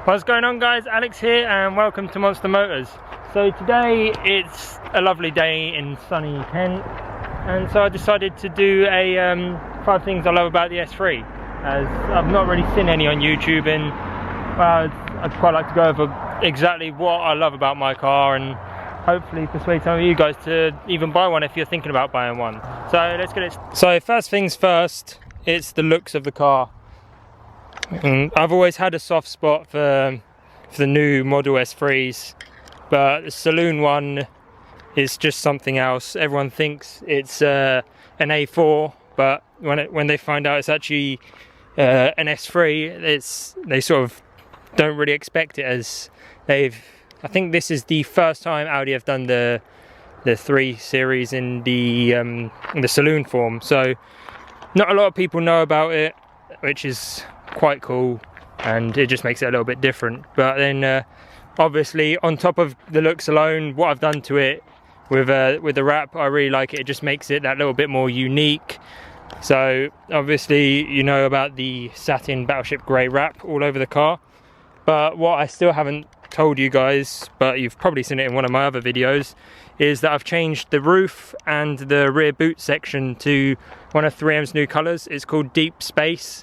What's going on, guys? Alex here and welcome to Monster Motors. So today it's a lovely day in sunny Kent, and so I decided to do a 5 things I love about the S3, as I've not really seen any on YouTube, and well, I'd quite like to go over exactly what I love about my car and hopefully persuade some of you guys to even buy one if you're thinking about buying one. So let's get it. So first things first, it's the looks of the car. I've always had a soft spot for the new Model S3s, but the Saloon one is just something else. Everyone thinks it's an A4, but when they find out it's actually an S3, they sort of don't really expect it, as I think this is the first time Audi have done the 3 Series in the Saloon form, so not a lot of people know about it, which is quite cool, and it just makes it a little bit different. But then obviously on top of the looks alone, what I've done to it with the wrap, I really like it. It just makes it that little bit more unique. So obviously you know about the satin battleship grey wrap all over the car, but what I still haven't told you guys, but you've probably seen it in one of my other videos, is that I've changed the roof and the rear boot section to one of 3M's new colours. It's called Deep Space,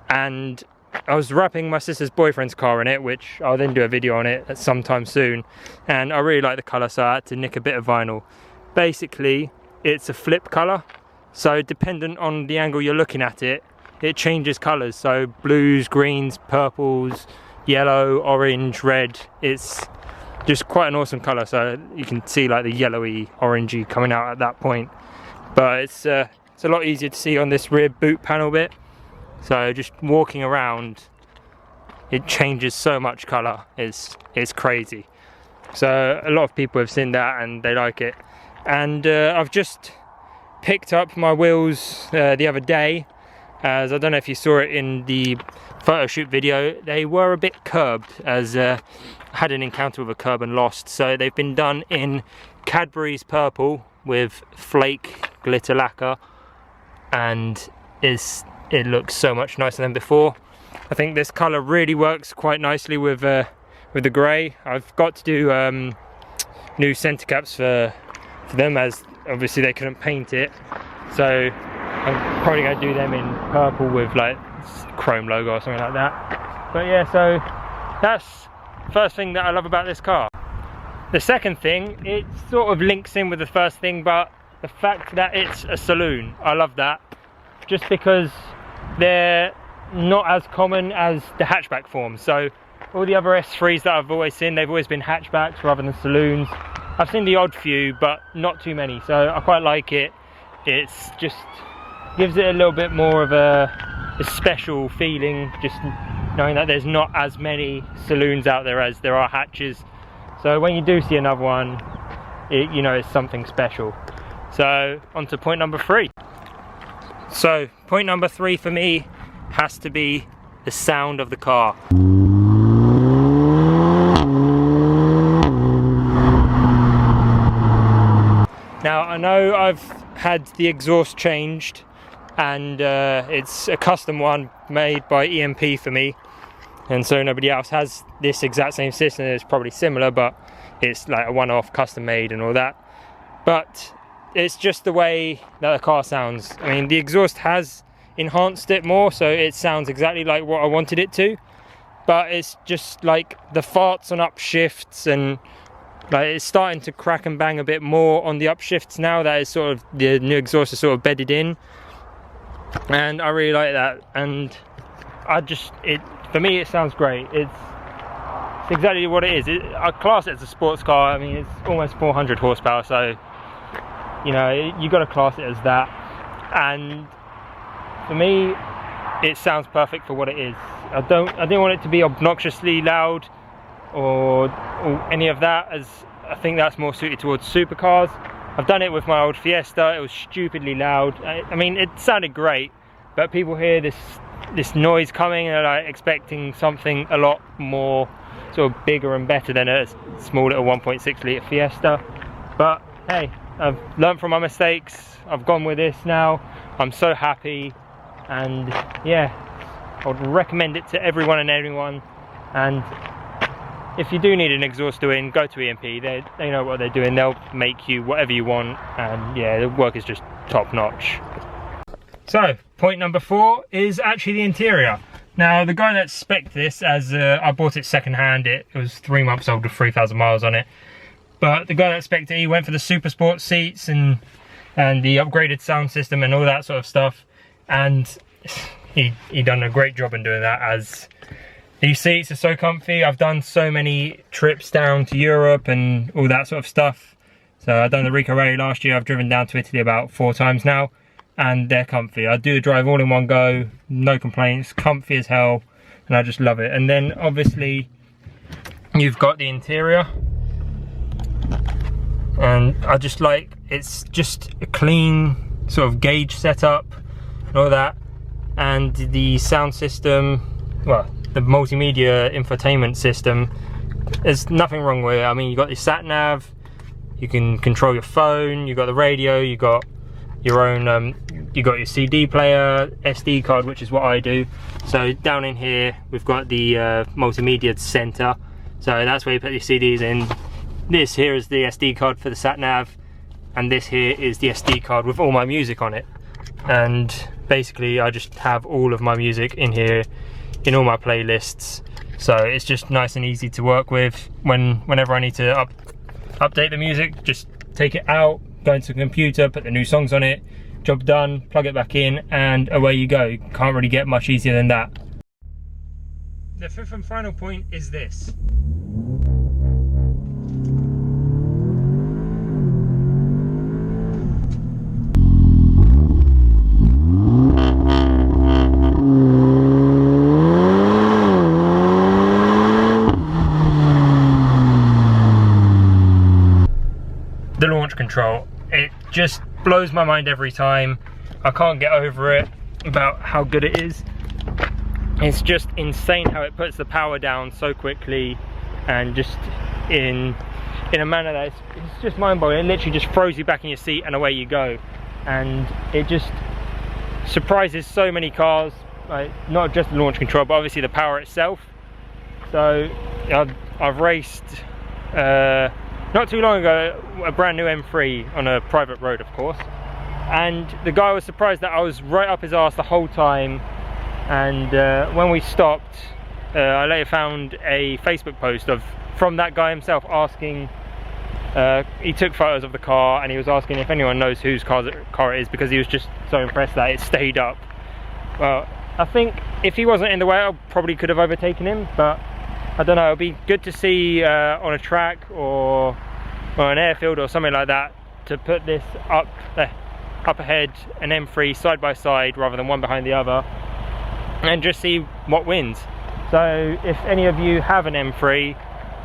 and I was wrapping my sister's boyfriend's car in it, which I'll then do a video on it at some time soon, and I really like the colour, so I had to nick a bit of vinyl. Basically it's a flip colour, so dependent on the angle you're looking at it, it changes colours, so blues, greens, purples, yellow, orange, red. It's just quite an awesome colour, so you can see like the yellowy orangey coming out at that point, but it's a lot easier to see on this rear boot panel bit. So just walking around, it changes so much colour, it's crazy. So a lot of people have seen that and they like it. And I've just picked up my wheels the other day, as I don't know if you saw it in the photo shoot video, they were a bit curbed, as I had an encounter with a curb and lost. So they've been done in Cadbury's purple with flake glitter lacquer, and it looks so much nicer than before. I think this colour really works quite nicely with the grey. I've got to do new centre caps for them, as obviously they couldn't paint it, so I'm probably going to do them in purple with like chrome logo or something like that. But yeah, so that's the first thing that I love about this car. The second thing, it sort of links in with the first thing, but the fact that it's a saloon, I love that, just because they're not as common as the hatchback form. So all the other S3s that I've always seen, they've always been hatchbacks rather than saloons. I've seen the odd few, but not too many, so I quite like it. It's just gives it a little bit more of a special feeling, just knowing that there's not as many saloons out there as there are hatches. So when you do see another one, you know it's something special. So on to point number 3. So point number 3 for me has to be the sound of the car. Now I know I've had the exhaust changed, and it's a custom one made by EMP for me, and so nobody else has this exact same system. It's probably similar, but it's like a one-off custom made and all that. But it's just the way that the car sounds. I mean, the exhaust has enhanced it more, so it sounds exactly like what I wanted it to, but it's just like the farts on upshifts, and like it's starting to crack and bang a bit more on the upshifts now that it's sort of, the new exhaust is sort of bedded in, and I really like that. And for me it sounds great. It's exactly what it is. I class it as a sports car. I mean, it's almost 400 horsepower, so you know, you got to class it as that. And for me, it sounds perfect for what it is. I didn't want it to be obnoxiously loud or any of that, as I think that's more suited towards supercars. I've done it with my old Fiesta. It was stupidly loud. I mean, it sounded great, but people hear this noise coming and they're like expecting something a lot more sort of bigger and better than a small little 1.6 litre Fiesta. But hey, I've learned from my mistakes. I've gone with this now. I'm so happy, and yeah, I would recommend it to everyone and anyone And if you do need an exhaust in, go to EMP. They know what they're doing. They'll make you whatever you want, and yeah, the work is just top notch. So point number 4 is actually the interior. Now the guy that spec'd this, as I bought it second hand, it was 3 months old with 3,000 miles on it. But the guy that spec'd it, he went for the super sport seats and the upgraded sound system and all that sort of stuff. And he done a great job in doing that, as these seats are so comfy. I've done so many trips down to Europe and all that sort of stuff. So I've done the Rico Rally last year. I've driven down to Italy about 4 times now, and they're comfy. I do the drive all in one go, no complaints, comfy as hell, and I just love it. And then obviously you've got the interior, and I just like, it's just a clean sort of gauge setup and all that. And the sound system, well, the multimedia infotainment system, there's nothing wrong with it. I mean, you got your sat nav, you can control your phone, you got the radio, you got your own you got your CD player, SD card, which is what I do. So down in here we've got the multimedia center, so that's where you put your CDs in. This here is the SD card for the sat nav, and this here is the SD card with all my music on it. And basically I just have all of my music in here in all my playlists, so it's just nice and easy to work with. Whenever I need to update the music, just take it out, go into the computer, put the new songs on it, job done, plug it back in, and away you go. You can't really get much easier than that. The 5th and final point is this. The launch control, it just blows my mind every time. I can't get over it about how good it is. It's just insane how it puts the power down so quickly, and just in a manner that it's just mind-boggling. It literally just throws you back in your seat and away you go. And it just surprises so many cars, like not just the launch control, but obviously the power itself. So I've raced not too long ago a brand new M3 on a private road, of course, and the guy was surprised that I was right up his arse the whole time. And when we stopped, I later found a Facebook post from that guy himself asking, he took photos of the car and he was asking if anyone knows whose car it is, because he was just so impressed that it stayed up. Well, I think if he wasn't in the way, I probably could have overtaken him, but I don't know, it'd be good to see on a track or an airfield or something like that, to put this up ahead, an M3 side by side rather than one behind the other, and just see what wins. So if any of you have an M3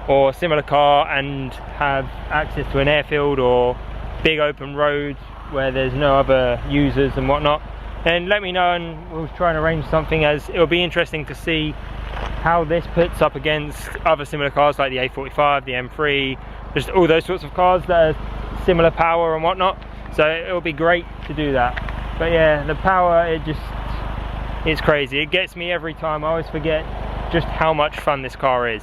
or similar car and have access to an airfield or big open roads where there's no other users and whatnot, then let me know and we'll try and arrange something, as it'll be interesting to see how this puts up against other similar cars like the A45, the M3, just all those sorts of cars that are similar power and whatnot. So it'll be great to do that. But yeah, the power, it's crazy. It gets me every time. I always forget just how much fun this car is.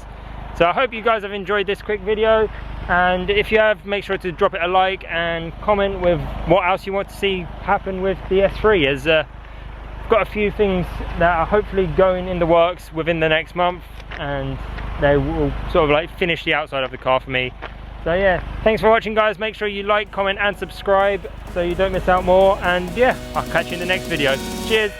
So I hope you guys have enjoyed this quick video, and if you have, make sure to drop it a like and comment with what else you want to see happen with the S3, as I've got a few things that are hopefully going in the works within the next month, and they will sort of like finish the outside of the car for me. So yeah, thanks for watching guys. Make sure you like, comment and subscribe so you don't miss out more, and yeah, I'll catch you in the next video. Cheers.